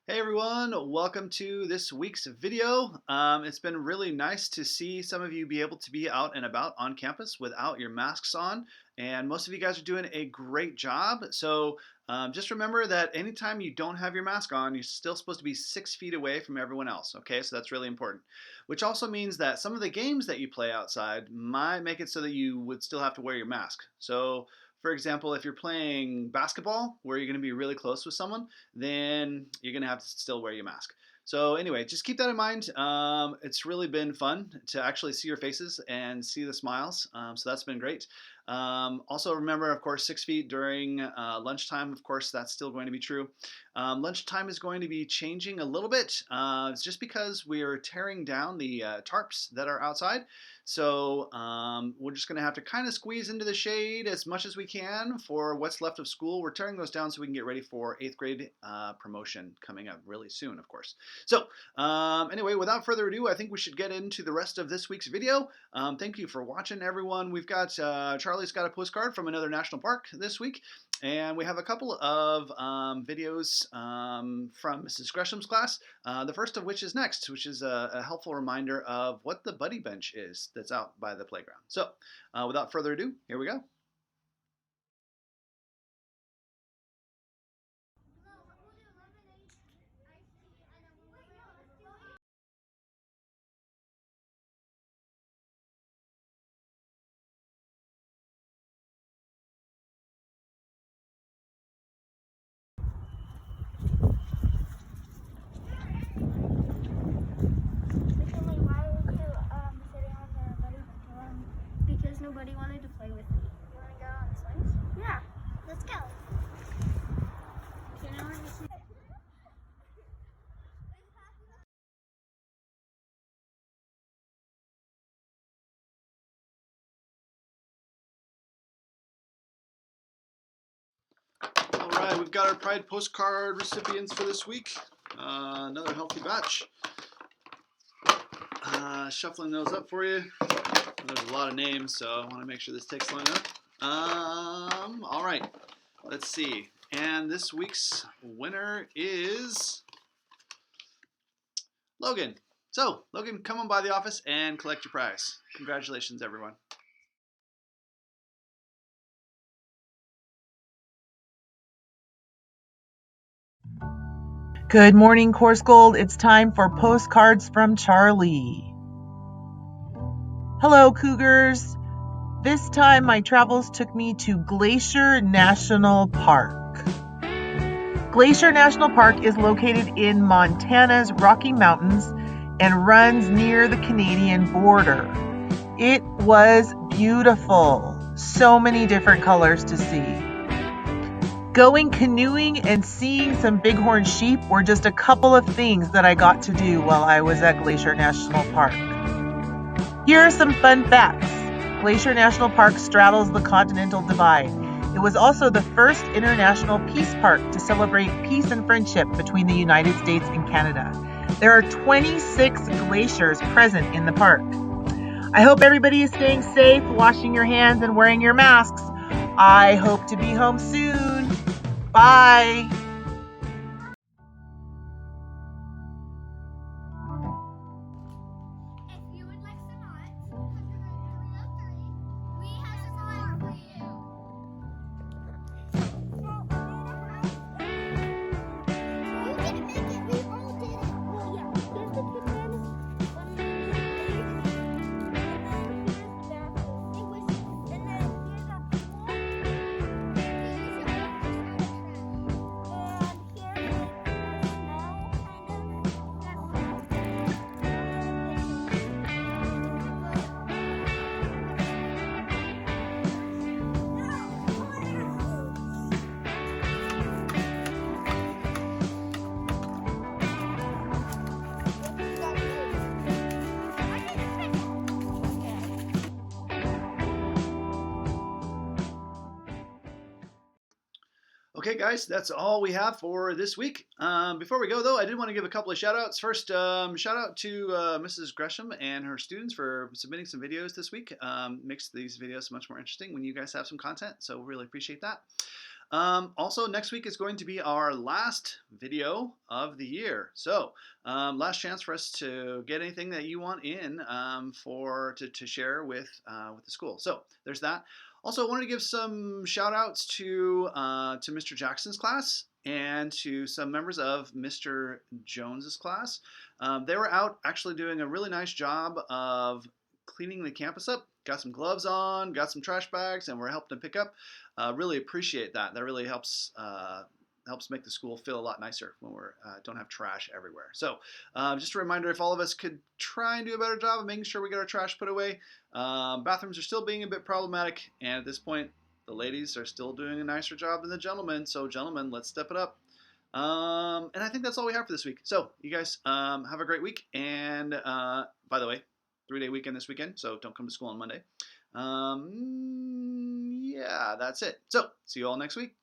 Hey everyone, welcome to this week's video. It's been really nice to see some of you be able to be out and about on campus without your masks on, and most of you guys are doing a great job. So just remember that anytime you don't have your mask on, you're still supposed to be 6 feet away from everyone else, okay? So that's really important. Which also means that some of the games that you play outside might make it so that you would still have to wear your mask. So for example, if you're playing basketball where you're going to be really close with someone, then you're going to have to still wear your mask. So anyway, just keep that in mind. It's really been fun to actually see your faces and see the smiles. So that's been great. Also remember, of course, 6 feet during lunchtime. Of course, that's still going to be true. Lunchtime is going to be changing a little bit. It's just because we are tearing down the tarps that are outside. So we're just going to have to kind of squeeze into the shade as much as we can for what's left of school. We're tearing those down so we can get ready for 8th grade promotion coming up really soon, of course. So anyway, without further ado, I think we should get into the rest of this week's video. Thank you for watching, everyone. We've got Charlie's got a postcard from another national park this week. And we have a couple of videos from Mrs. Gresham's class, the first of which is next, which is a helpful reminder of what the buddy bench is that's out by the playground. So without further ado, here we go. Because nobody wanted to play with me. You want to go on the slides? Yeah. Let's go. Okay, now we're just... All right, we've got our Pride postcard recipients for this week. Another healthy batch. Shuffling those up for you. There's a lot of names, so I want to make sure this takes long enough. All right, let's see. And this week's winner is Logan. So, Logan, come on by the office and collect your prize. Congratulations, everyone. Good morning, Course Gold. It's time for Postcards from Charlie. Hello, Cougars. This time my travels took me to Glacier National Park. Glacier National Park is located in Montana's Rocky Mountains and runs near the Canadian border. It was beautiful. So many different colors to see. Going canoeing and seeing some bighorn sheep were just a couple of things that I got to do while I was at Glacier National Park. Here are some fun facts. Glacier National Park straddles the Continental Divide. It was also the first international peace park to celebrate peace and friendship between the United States and Canada. There are 26 glaciers present in the park. I hope everybody is staying safe, washing your hands, and wearing your masks. I hope to be home soon. Bye. If you would like some odds, because you're going 303, we have some odds for you. You didn't make it, we all did it. Well, yeah, here's the command. And then here's the English. And then here's a four. Here's a Okay, guys, that's all we have for this week. Before we go, though, I did want to give a couple of shout-outs. First, shout out to Mrs. Gresham and her students for submitting some videos this week. Makes these videos much more interesting when you guys have some content, so really appreciate that. Also, next week is going to be our last video of the year. So, last chance for us to get anything that you want in to share with the school. So there's that. Also, I wanted to give some shout outs to Mr. Jackson's class and to some members of Mr. Jones's class. They were out actually doing a really nice job of cleaning the campus up. Got some gloves on, got some trash bags, and we're helping to pick up. Really appreciate that. That really helps make the school feel a lot nicer when we're don't have trash everywhere. So just a reminder, if all of us could try and do a better job of making sure we get our trash put away. Bathrooms are still being a bit problematic, and at this point, the ladies are still doing a nicer job than the gentlemen. So gentlemen, let's step it up. And I think that's all we have for this week. So you guys have a great week. And by the way, 3-day weekend this weekend, so don't come to school on Monday. Yeah, that's it. So see you all next week.